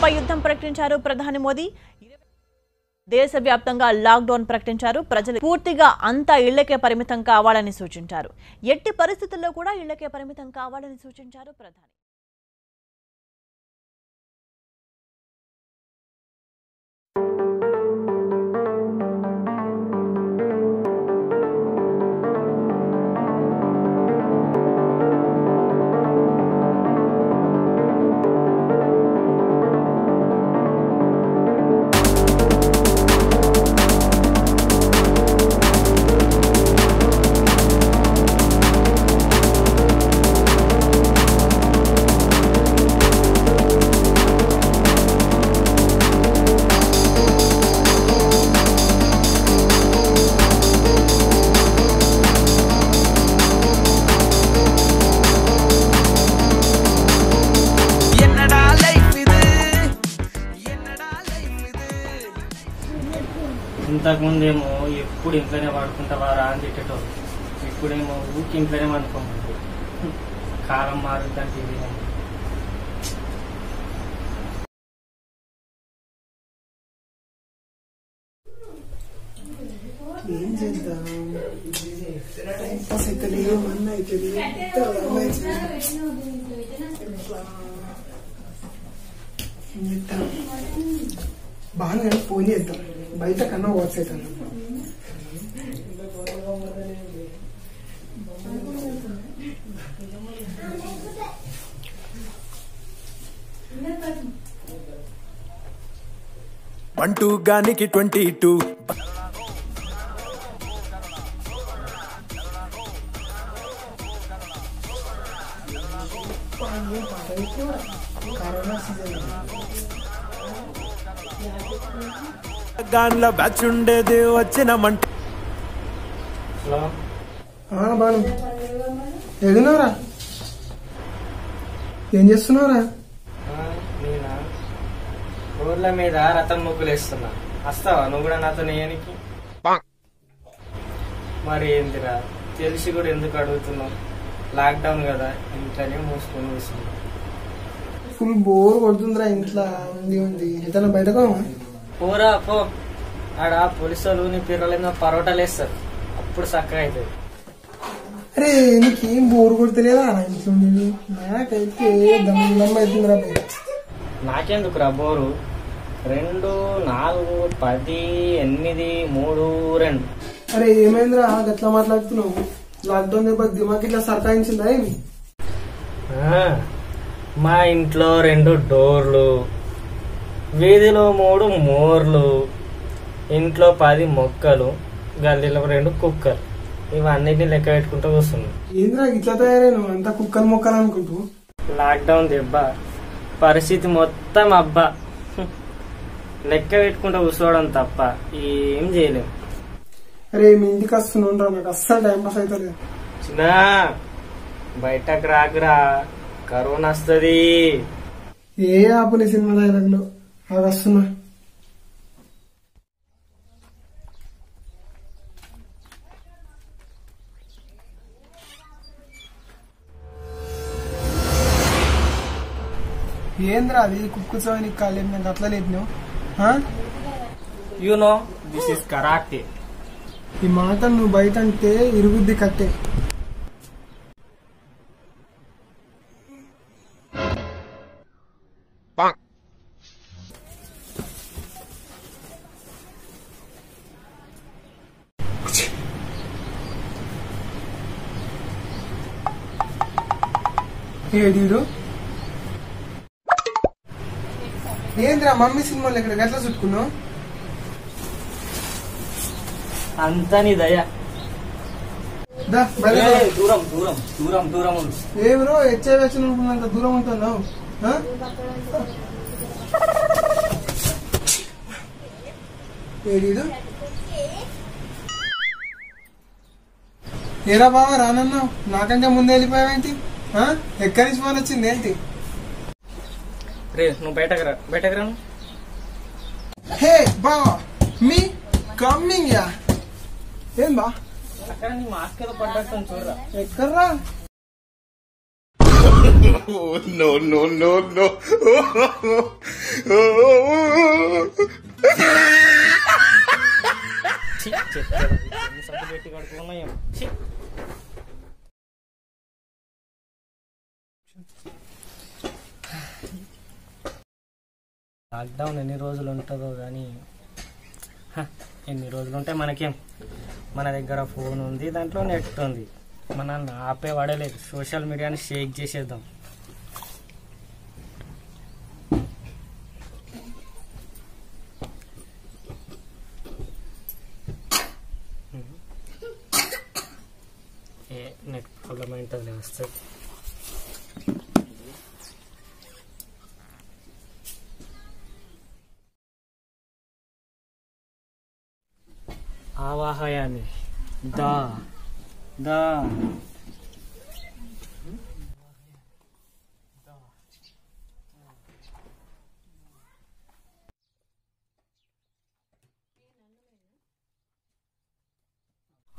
కరోనాపై యుద్ధం ప్రకటించారు ప్రధాని మోదీ. దేశవ్యాప్తంగా లాక్డౌన్ ప్రకటించారు. ప్రజలు పూర్తిగా అంతా ఇళ్లకే పరిమితం కావాలని సూచించారు. ఎట్టి పరిస్థితుల్లో కూడా ఇళ్లకే పరిమితం కావాలని సూచించారు ప్రధాని. ఇంతకుముందేమో ఎప్పుడు ఇంట్లోనే వాడుకుంటావారా అని తిట్టేటోళ్ళు. ఇప్పుడేమో ఊరికి ఇంట్లోనే వండుకోమంటారు. కాలం మారుద్దంటే ఇది ఏం చేద్దాం. బాగా ఫోన్ చేద్దాం. బయట కన్నా వాట్స్ అవుతాను. పంటూ గానికి 22 గాన్ల బ్యాచ్ ఉండేది వచ్చిన మంట. బాను ఎదున్నారా? ఏం చేస్తున్నావురా? నేనా ఊర్ల మీద రతం ముగ్గులు వేస్తున్నా. వస్తావా నువ్వు కూడా నాతో నేయనికి? మరి ఏందిరా తెలిసి కూడా ఎందుకు అడుగుతున్నావు? లాక్డౌన్ కదా ఇంట్లోనే మూసుకొని కూర్చున్నా. ఫుల్ బోర్ కొడుతుందిరా ఇంట్లో. ఉంది ఏదైనా బయటకు పోరా పో. ఆడ పోలీసు వాళ్ళు నీ పిల్లలు పరోటాలు వేస్తారు. అప్పుడు చక్కగా అవుతుంది. అరే నీకేం బోర్ కొడతలేదా ఇంట్లో? నాకైతే దమ్మ అవుతుందిరా బయట. నాకెందుకురా బోరు? 2, 4, 10, 8, 3, 2. అరే ఏమైందిరా గట్లా మాట్లాడుతున్నావు? లాక్డౌన్ దెబ్బ దిమాకి ఇట్లా సర్కాయించిందా ఏమి? మా ఇంట్లో 2 డోర్లు, వీధిలో 3 మోర్లు, ఇంట్లో 10 మొక్కలు, గల్లీలో 2 కుక్కలు. ఇవన్నిటిని లెక్క పెట్టుకుంటూ కూర్చున్నాం. ఏంద్రా ఇట్లా తయారైనా? అంతా కుక్కలు మొక్కలు అనుకుంటూ. లాక్డౌన్ దెబ్బ పరిస్థితి మొత్తం అబ్బా. లెక్క పెట్టుకుంటూ కూర్చోవడం తప్ప ఏం చేయలేం. అరే మీ ఇంటికి వస్తున్నాను రా, నాకు అస్సలు టైం పాస్ అవుతలేదు. చిన్న బయటకు రాకురా, కరోనా వస్తుంది. ఏ ఆపుని సినిమా డైలాగులు అది వస్తున్నా. ఏంద్రా అది కుక్కుచో నీకు కాలేదు, నాకు అట్లా లేదు నువ్వు. You know this is karate. ఈ మాట నువ్వు బయట అంటే ఇరుగుద్ది కట్టే. ఏడీడు ఏంద్రా మమ్మీ సినిమాలు ఇక్కడ గట్లా చుట్టుకున్నావు? అంతా నీ దయ. దూరం దూరం దూరం దూరం ఉంది. ఏమో హెచ్ఐ వచ్చిన అంత దూరం ఉంటున్నావు. ఏడీడు ఏరా బావా రానన్నావు, నాకంటే ముందే వెళ్ళిపోయావేంటి? ఎక్కడి నుంచి ఫోన్ వచ్చింది ఏంటి? రే నువ్వు బయటకు రా, బయటకు రాను. హే బావా మీ కమింగ్ యా. ఏం బా అక్కడ నీ మాస్క్ ఏదో పడ్డట్టు చూడరా. ఎక్కడ్రా? No, no, no, no. చెప్తారు సబ్బు పెట్టి కడుక్కున్నాం. లాక్డౌన్ ఎన్ని రోజులు ఉంటుందో కానీ ఎన్ని రోజులు ఉంటే మనకేం, మన దగ్గర ఫోన్ ఉంది, దాంట్లో నెట్ ఉంది, మనల్ని ఆపే వాడలేదు. సోషల్ మీడియాని షేక్ చేసేద్దాం. నెట్ ప్రాబ్లం ఏంటో వస్తుంది. ఆవాహయామి దా దా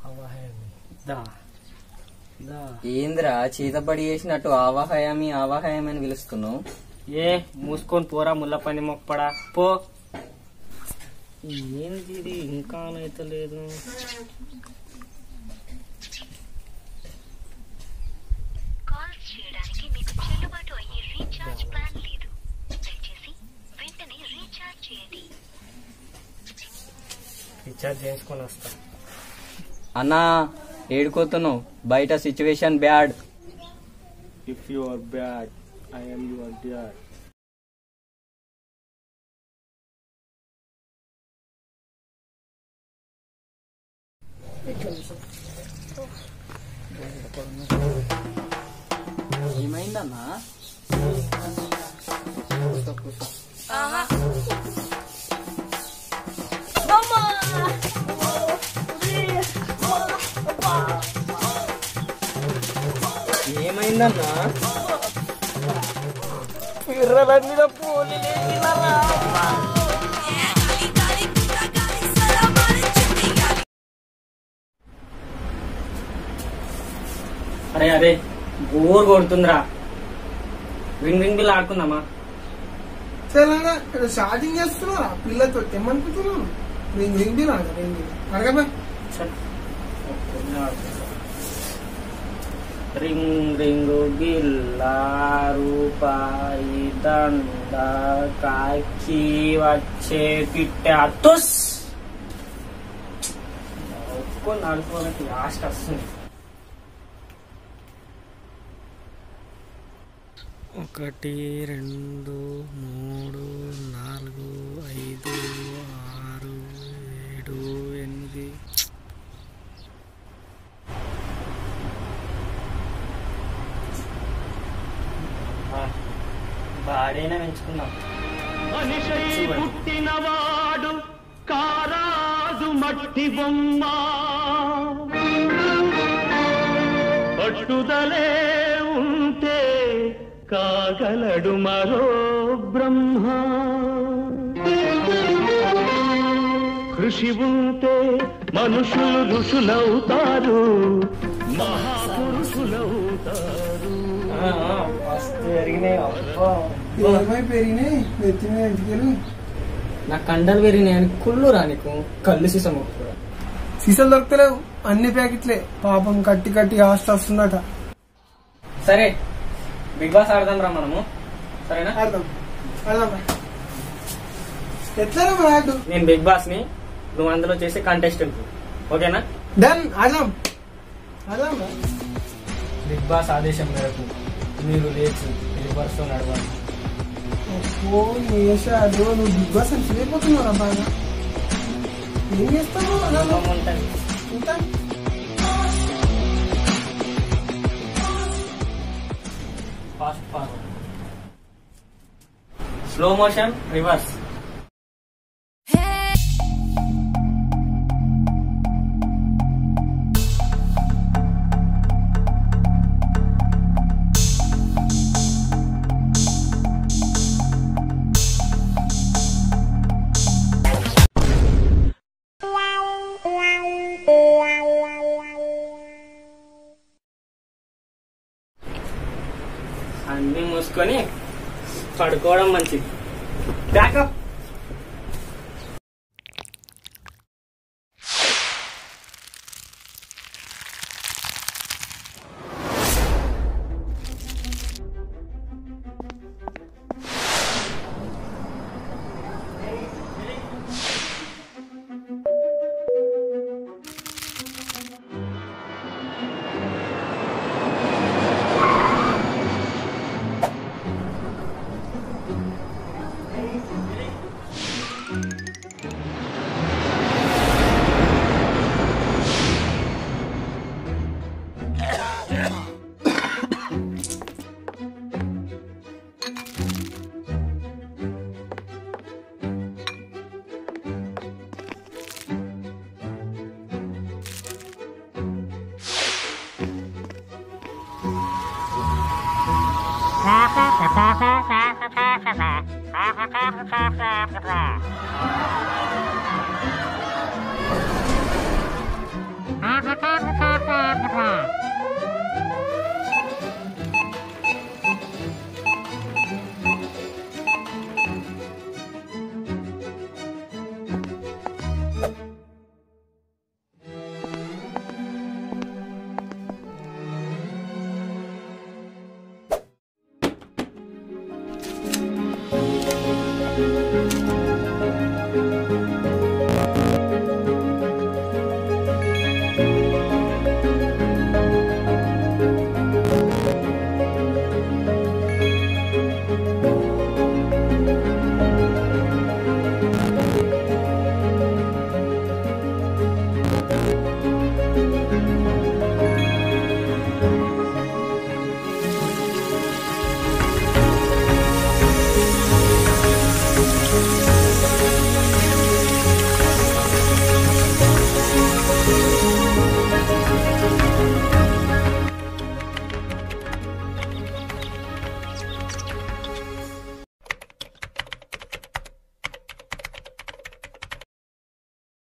ఆవాహయామి దా దా. ఏంద్రా చీతపడి చేసినట్టు ఆవాహయామి ఆవాహయామి అని పిలుస్తున్నావు? ఏ మూసుకొని పోరా ముళ్ళ పని మొక్కపడా పో. ఏంది ఇది ఇంకా అయితే లేదు. కాల్స్ చేయడానికి మీకు చెల్లుబాటు అయ్యే రీఛార్జ్ ప్లాన్ లేదు. దయచేసి వెంటనే రీఛార్జ్ చేయండి. రీఛార్జ్ చేసుకొని వస్తా. అన్నా ఏడుకోతున్నావు? బయట situation bad. If you are bad I am your dad. ఏమైందన్నా? ఏమైందన్నా? అరే అరే బోర్ కొడుతుందిరా. రింగ్ రింగ్ బిల్ ఆడుకుందామా? తెలంగాణ స్టార్టింగ్ చేస్తున్నారా పిల్లతో ఏమనుకుంటున్నాను? రింగ్ రింగ్ బిల్ అడగబా. రింగ్ రింగ్ బిల్లా రూపాయి దండ కాకి వచ్చే పిట్ట తుస్ ఒప్పుకొని ఆడుకోవాలంటే లాస్ట్ వస్తుంది. 1 2 3 4 5 6 7 8 బాడైనా పెంచుకుందాం. పుట్టినవాడు కారాజు మట్టి బొమ్మ పట్టుదలే ఉంటే కాగలడు మరో బ్రహ్మ. కృషి ఉంటే మనుషులు ఋషులవుతారు, మహాపురుషులవుతారు. ఏమై పెరిగినాయి నెత్తి మీద ఇంటికెళ్ళి నా కండలు పెరిగినాయని కుళ్ళురా నీకు. కళ్ళు సీసం సీసాలు దొరకలేవు, అన్ని ప్యాకెట్లే. పాపం కట్టి కట్టి హాస్ట్ వస్తుందట. సరే బిగ్ బాస్ ఆడదాం రా మనము. సరేనా? అర్థం ఎట్లా రాడు. నేను బిగ్ బాస్ ని, నువ్వు అందులో చేసే కంటెస్టెంట్. ఓకేనా? డన్. ఆడదాం ఆడదాం. బిగ్ బాస్ ఆదేశం మేరకు మీరు లేచి రివర్స్ తో నడవాలి. నువ్వు బిగ్ బాస్ అని చేయకపోతున్నావు బాగా. ఏం చేస్తావు? ఇంకా fast forward, slow motion, reverse. అన్ని మూసుకొని పడుకోవడం మంచిది. బ్యాకప్.